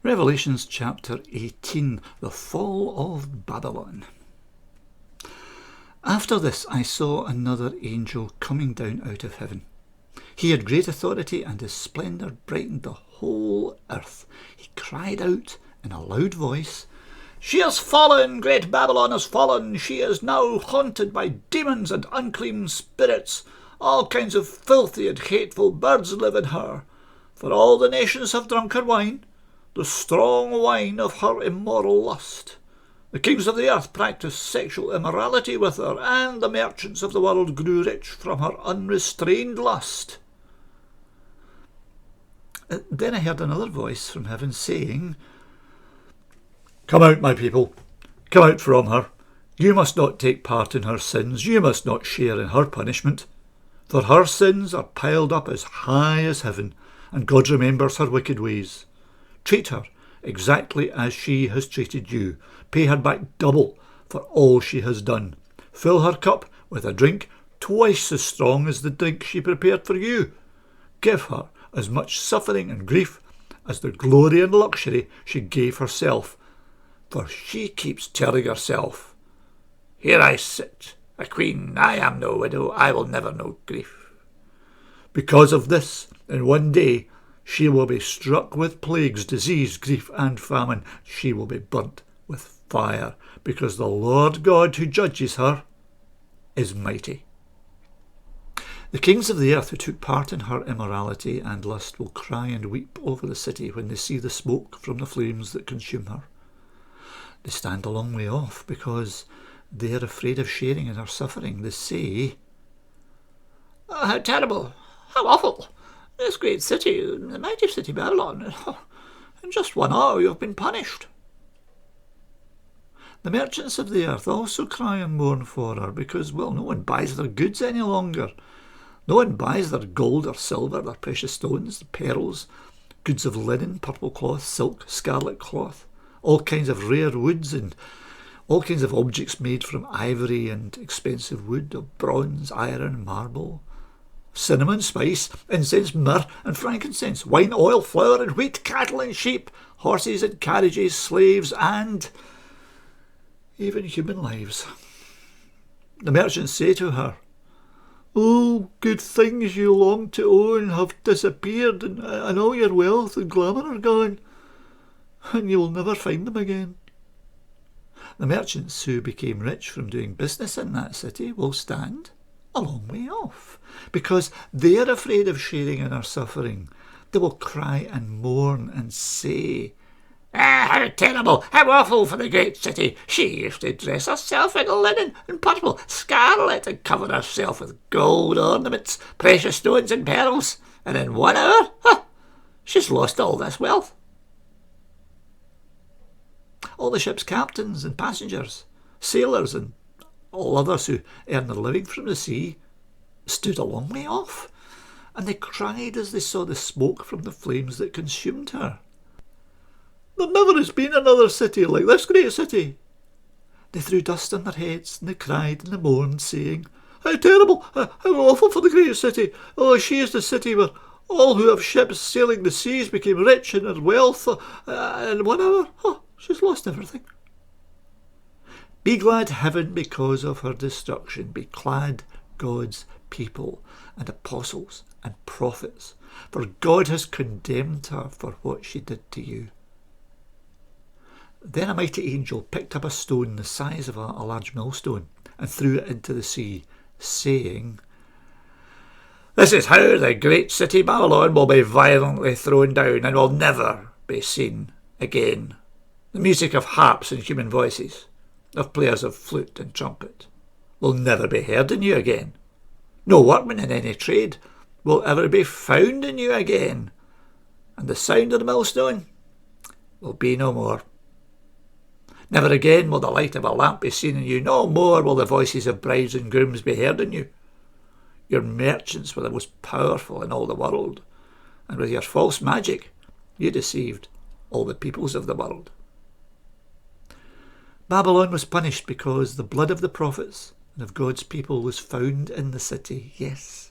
Revelations chapter 18, the fall of Babylon. After this I saw another angel coming down out of heaven. He had great authority, and his splendour brightened the whole earth. He cried out in a loud voice, "She has fallen, great Babylon has fallen. She is now haunted by demons and unclean spirits. All kinds of filthy and hateful birds live in her. For all the nations have drunk her wine, the strong wine of her immoral lust. The kings of the earth practised sexual immorality with her, and the merchants of the world grew rich from her unrestrained lust." Then I heard another voice from heaven saying, "Come out, my people, come out from her. You must not take part in her sins. You must not share in her punishment. For her sins are piled up as high as heaven, and God remembers her wicked ways. Treat her exactly as she has treated you. Pay her back double for all she has done. Fill her cup with a drink twice as strong as the drink she prepared for you. Give her as much suffering and grief as the glory and luxury she gave herself, for she keeps telling herself, 'Here I sit, a queen, I am no widow, I will never know grief.' Because of this, in one day, she will be struck with plagues, disease, grief, and famine. She will be burnt with fire, because the Lord God who judges her is mighty. The kings of the earth who took part in her immorality and lust will cry and weep over the city when they see the smoke from the flames that consume her. They stand a long way off because they are afraid of sharing in her suffering. They say, 'Oh, how terrible, how awful! This great city, the mighty city Babylon, in just 1 hour you have been punished.' The merchants of the earth also cry and mourn for her because, no one buys their goods any longer. No one buys their gold or silver, their precious stones, pearls, goods of linen, purple cloth, silk, scarlet cloth, all kinds of rare woods, and all kinds of objects made from ivory and expensive wood, of bronze, iron, marble, cinnamon, spice, incense, myrrh, and frankincense, wine, oil, flour, and wheat, cattle and sheep, horses and carriages, slaves, and even human lives. The merchants say to her, 'All good things you long to own have disappeared, and all your wealth and glamour are gone, and you will never find them again.' The merchants who became rich from doing business in that city will stand a long way off, because they are afraid of sharing in her suffering. They will cry and mourn and say, 'Ah, how terrible, how awful for the great city! She used to dress herself in linen and purple, scarlet, and cover herself with gold ornaments, precious stones and pearls, and in 1 hour, she's lost all this wealth.' All the ship's captains and passengers, sailors, and all others who earn their living from the sea stood a long way off, and they cried as they saw the smoke from the flames that consumed her. 'There never has been another city like this great city.' They threw dust on their heads, and they cried and they mourned, saying, 'How terrible, how awful for the great city! Oh, she is the city where all who have ships sailing the seas became rich in her wealth in 1 hour. She's lost everything.' Be glad, heaven, because of her destruction. Be glad, God's people and apostles and prophets, for God has condemned her for what she did to you." Then a mighty angel picked up a stone the size of a large millstone and threw it into the sea, saying, "This is how the great city Babylon will be violently thrown down and will never be seen again. The music of harps and human voices, of players of flute and trumpet, will never be heard in you again. No workman in any trade will ever be found in you again, and the sound of the millstone will be no more. Never again will the light of a lamp be seen in you. No more will the voices of brides and grooms be heard in you. Your merchants were the most powerful in all the world, and with your false magic you deceived all the peoples of the world." Babylon was punished because the blood of the prophets and of God's people was found in the city. Yes,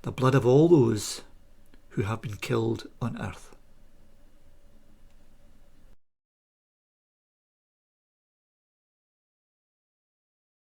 the blood of all those who have been killed on earth.